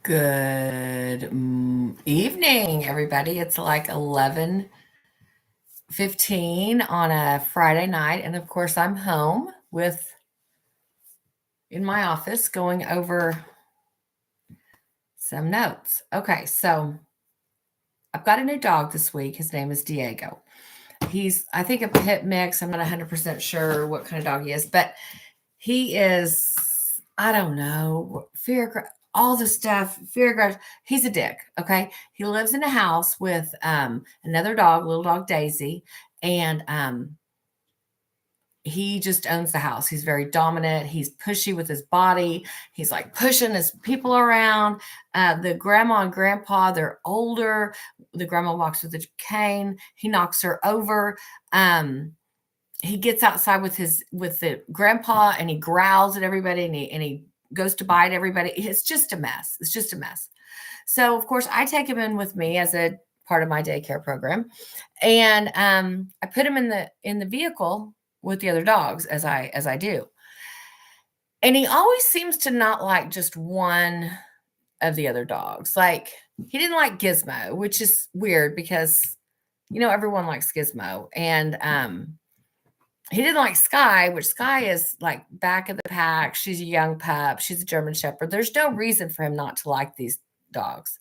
Good evening, everybody. It's like 11:15 on a Friday night, and of course, I'm home with in my office going over some notes. Okay, so I've got a new dog this week. His name is Diego. He's, I think, a pit mix. I'm not 100% sure what kind of dog he is, but he is, I don't know, all the stuff, fear, grudge. He's a dick. Okay. He lives in a house with another dog, little dog Daisy, and he just owns the house. He's very dominant. He's pushy with his body. He's like pushing his people around. The grandma and grandpa, they're older. The grandma walks with a cane. He knocks her over. He gets outside with the grandpa and he growls at everybody and he goes to bite everybody. It's just a mess. It's just a mess. So of course I take him in with me as a part of my daycare program, and I put him in the vehicle with the other dogs as I do. And he always seems to not like just one of the other dogs. Like he didn't like Gizmo, which is weird because everyone likes Gizmo, and he didn't like Sky, which Sky is like back of the pack. She's a young pup. She's a German Shepherd. There's no reason for him not to like these dogs.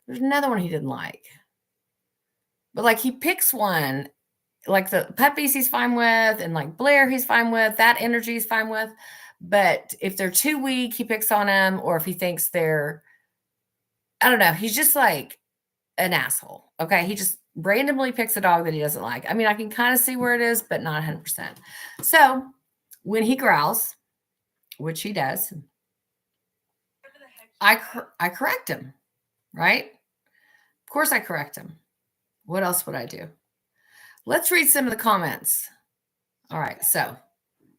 There's another one he didn't like. But like he picks one, like the puppies he's fine with, and like Blair he's fine with. That energy he's fine with. But if they're too weak, he picks on them, or if he thinks I don't know, he's just like an asshole. Okay. He just randomly picks a dog that he doesn't like. I mean, I can kind of see where it is, but not 100%. So when he growls, which he does, I correct him, right? Of course I correct him. What else would I do? Let's read some of the comments. All right. So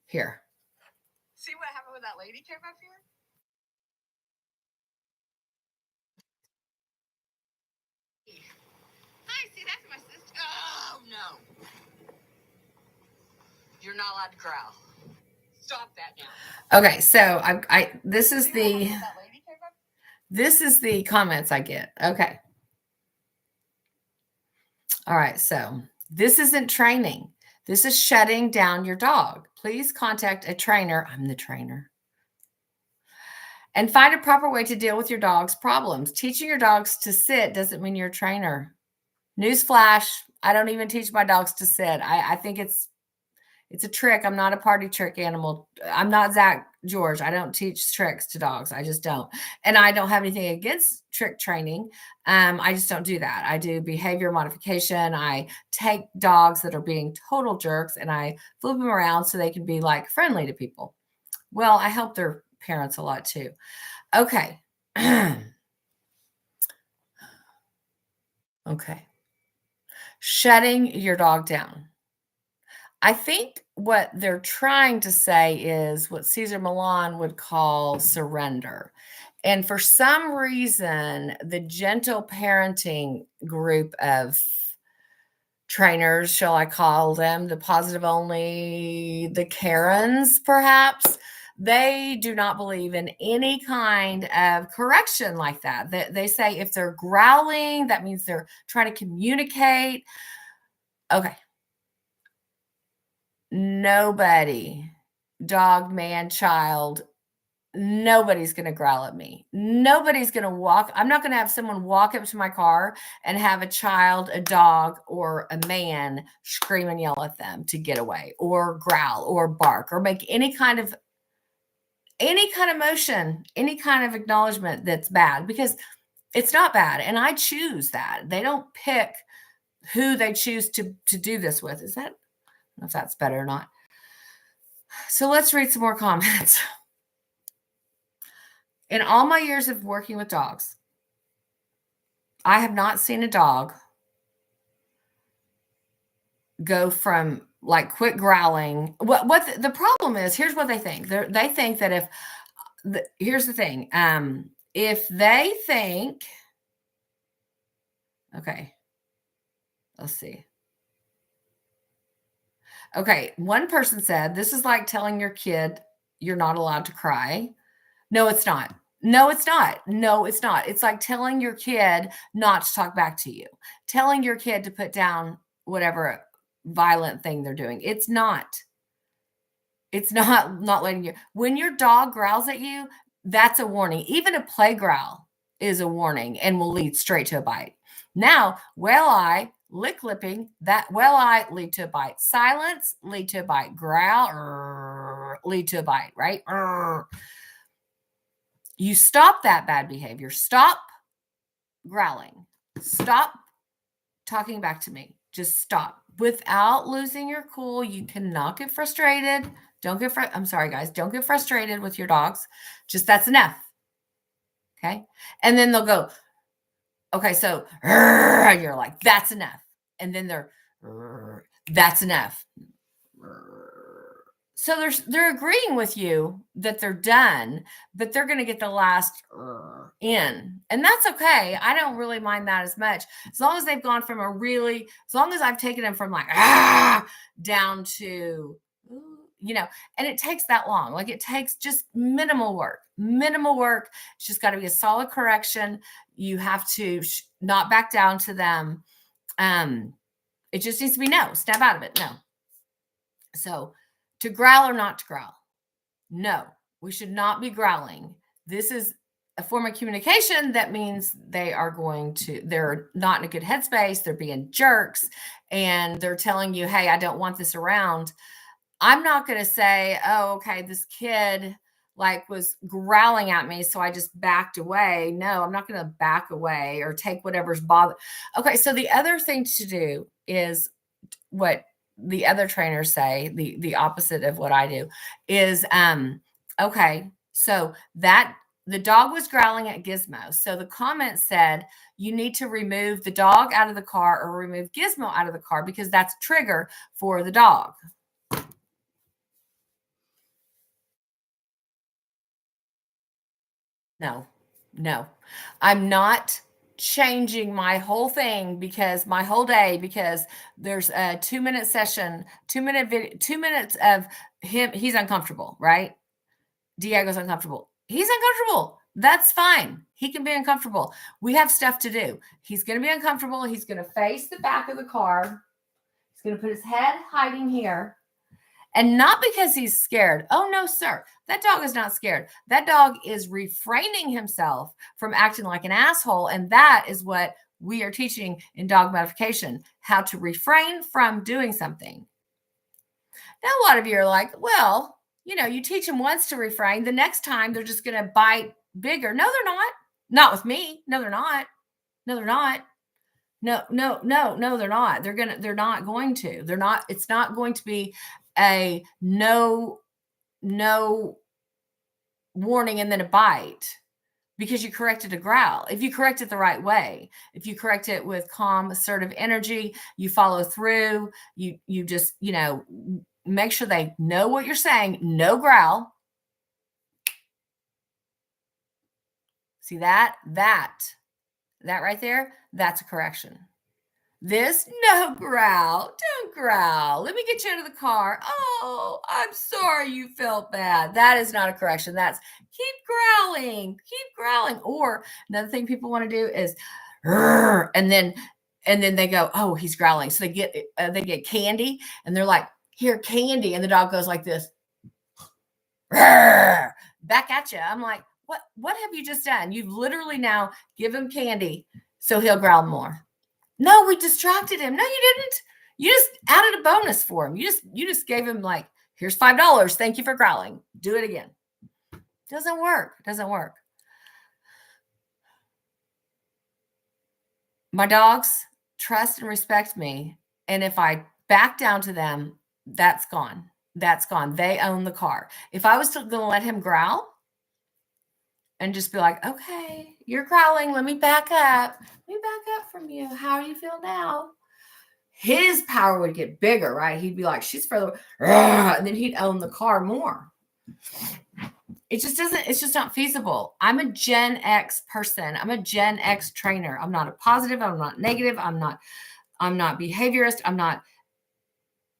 here. See what happened when that lady came up here? Hi, see, that's my sister. Oh, no. You're not allowed to growl. Stop that now. Okay, so this is the comments I get. Okay. All right, so this isn't training. This is shutting down your dog. Please contact a trainer. I'm the trainer. And find a proper way to deal with your dog's problems. Teaching your dogs to sit doesn't mean you're a trainer. Newsflash, I don't even teach my dogs to sit. I think it's a trick. I'm not a party trick animal. I'm not Zach George. I don't teach tricks to dogs. I just don't. And I don't have anything against trick training. I just don't do that. I do behavior modification. I take dogs that are being total jerks and I flip them around so they can be like friendly to people. Well, I help their parents a lot too. Okay. Okay. Shutting your dog down. I think what they're trying to say is what Cesar Millan would call surrender. And for some reason, the gentle parenting group of trainers, shall I call them, the positive only, the Karens, perhaps, they do not believe in any kind of correction like that. They say if they're growling, that means they're trying to communicate. Okay. Nobody, dog, man, child, nobody's going to growl at me. Nobody's going to walk. I'm not going to have someone walk up to my car and have a child, a dog, or a man scream and yell at them to get away or growl or bark or make any kind of motion, any kind of acknowledgement that's bad, because it's not bad. And I choose that. They don't pick who they choose to do this with. Is that, I don't know if that's better or not. So let's read some more comments. In all my years of working with dogs, I have not seen a dog go from like quit growling. What the problem is, here's what they think. They think that here's the thing. If they think, okay, let's see. Okay, one person said, this is like telling your kid you're not allowed to cry. No, it's not. No, it's not. No, it's not. It's like telling your kid not to talk back to you, telling your kid to put down whatever violent thing they're doing. It's not. It's not letting you. When your dog growls at you, that's a warning. Even a play growl is a warning and will lead straight to a bite. Now, well eye, lick lipping, that well eye lead to a bite. Silence lead to a bite. Growl lead to a bite, right? You stop that bad behavior. Stop growling. Stop talking back to me. Just stop without losing your cool. You cannot get frustrated. I'm sorry, guys. Don't get frustrated with your dogs. Just that's enough. Okay. And then they'll go, okay, so and you're like, that's enough. And then that's enough. So they're agreeing with you that they're done, but they're going to get the last in. And that's okay. I don't really mind that as much. As long as they've gone from as long as I've taken them from like, down to, and it takes that long. Like it takes just minimal work. It's just got to be a solid correction. You have to not back down to them. It just needs to be no, snap out of it. No. So to growl or not to growl? No, we should not be growling. This is a form of communication that means they're not in a good headspace. They're being jerks and they're telling you, hey, I don't want this around. I'm not going to say, oh, okay, this kid was growling at me, so I just backed away. No, I'm not going to back away or take whatever's bothering. Okay, so the other thing to do is what the other trainers say, the opposite of what I do is, okay, so that the dog was growling at Gizmo. So the comment said, you need to remove the dog out of the car or remove Gizmo out of the car because that's a trigger for the dog. No, I'm not changing my whole thing because there's a 2-minute session, 2-minute video, 2 minutes of him. He's uncomfortable, right? Diego's uncomfortable. He's uncomfortable. That's fine. He can be uncomfortable. We have stuff to do. He's going to be uncomfortable. He's going to face the back of the car. He's going to put his head hiding here. And not because he's scared. Oh, no, sir. That dog is not scared. That dog is refraining himself from acting like an asshole. And that is what we are teaching in dog modification, how to refrain from doing something. Now, a lot of you are like, well, you teach them once to refrain. The next time they're just going to bite bigger. No, they're not. Not with me. No, they're not. No, they're not. No, they're not. They're not going to. They're not. It's not going to be a no warning and then a bite because you corrected a growl. If you correct it the right way, if you correct it with calm, assertive energy, you follow through, you just, make sure they know what you're saying. No growl. See that right there? That's a correction. This, no growl. Don't growl. Let me get you out of the car. Oh, I'm sorry you felt bad. That is not a correction. That's keep growling. Or another thing people want to do is, and then they go, oh, he's growling. So they get candy and they're like, here, candy. And the dog goes like this, back at you. I'm like, what have you just done? You've literally now give him candy so he'll growl more. No, we distracted him. No, you didn't. You just added a bonus for him. You just gave him here's $5. Thank you for growling. Do it again. Doesn't work. My dogs trust and respect me. And if I back down to them, that's gone. They own the car. If I was going to let him growl and just be like, okay, you're growling. Let me back up. From you. How do you feel now? His power would get bigger, right? He'd be like, she's further, and then he'd own the car more. It's just not feasible. I'm a Gen X person. I'm a Gen X trainer. I'm not a positive. I'm not negative. I'm not behaviorist. I'm not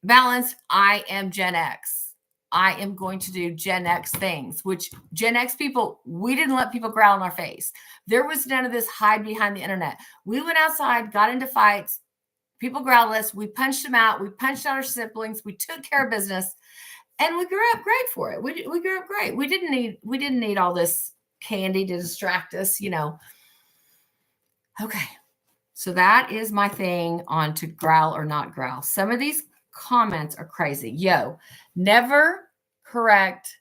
balanced. I am Gen X. I am going to do Gen X things, which Gen X people, we didn't let people growl in our face. There was none of this hide behind the internet. We went outside, got into fights. People growled at us. We punched them out. We punched out our siblings. We took care of business, and we grew up great for it. We grew up great. We didn't need all this candy to distract us, you know. Okay. So that is my thing on to growl or not growl. Some of these comments are crazy. Yo, never correct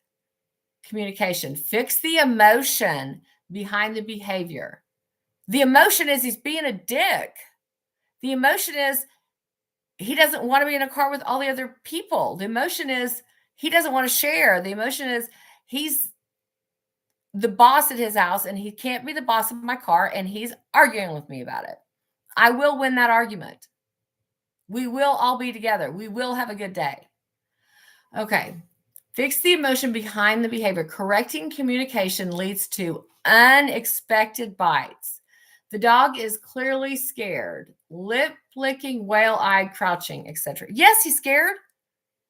communication. Fix the emotion behind the behavior. The emotion is he's being a dick. The emotion is he doesn't want to be in a car with all the other people. The emotion is he doesn't want to share. The emotion is he's the boss at his house and he can't be the boss of my car and he's arguing with me about it. I will win that argument. We will all be together. We will have a good day. Okay. Fix the emotion behind the behavior. Correcting communication leads to unexpected bites. The dog is clearly scared, lip licking, whale-eyed, crouching, etc. Yes, he's scared.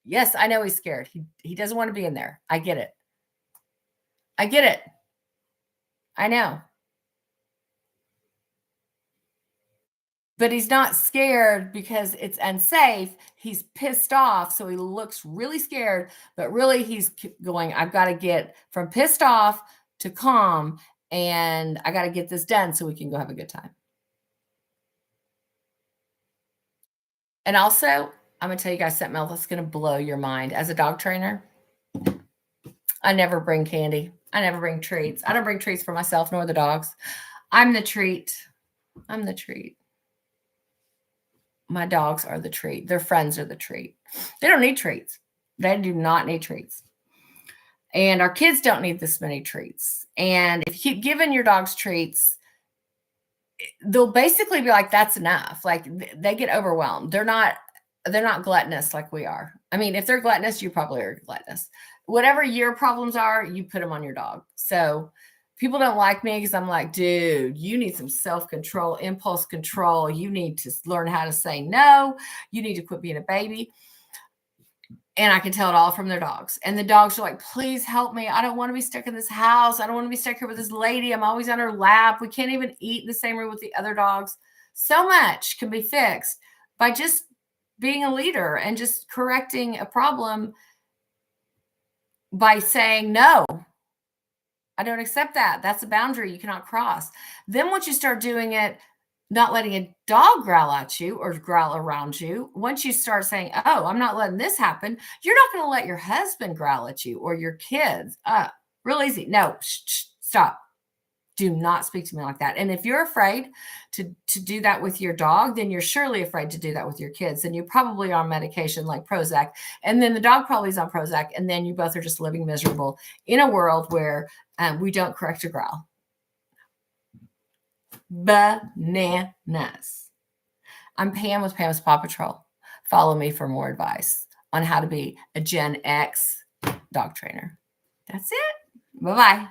Yes, I know he's scared. He doesn't want to be in there. I get it. I get it. I know. But he's not scared because it's unsafe. He's pissed off. So he looks really scared, but really he's going, I've got to get from pissed off to calm, and I got to get this done so we can go have a good time. And also, I'm going to tell you guys something else that's going to blow your mind. As a dog trainer, I never bring candy. I never bring treats. I don't bring treats for myself nor the dogs. I'm the treat. I'm the treat. My dogs are the treat. Their friends are the treat. They don't need treats. They do not need treats. And our kids don't need this many treats. And if you keep giving your dogs treats, they'll basically be like, that's enough. Like they get overwhelmed. They're not gluttonous like we are. I mean, if they're gluttonous, you probably are gluttonous. Whatever your problems are, you put them on your dog. So people don't like me because I'm like, dude, you need some self-control, impulse control. You need to learn how to say no. You need to quit being a baby. And I can tell it all from their dogs. And the dogs are like, please help me. I don't want to be stuck in this house. I don't want to be stuck here with this lady. I'm always on her lap. We can't even eat in the same room with the other dogs. So much can be fixed by just being a leader and just correcting a problem by saying, no, I don't accept that. That's a boundary you cannot cross. Then once you start doing it, not letting a dog growl at you or growl around you, once you start saying, oh, I'm not letting this happen, you're not going to let your husband growl at you or your kids. Real easy. No, stop. Do not speak to me like that. And if you're afraid to do that with your dog, then you're surely afraid to do that with your kids. And you're probably on medication like Prozac. And then the dog probably is on Prozac. And then you both are just living miserable in a world where we don't correct a growl. Bananas. I'm Pam with Pam's Paw Patrol. Follow me for more advice on how to be a Gen X dog trainer. That's it. Bye-bye.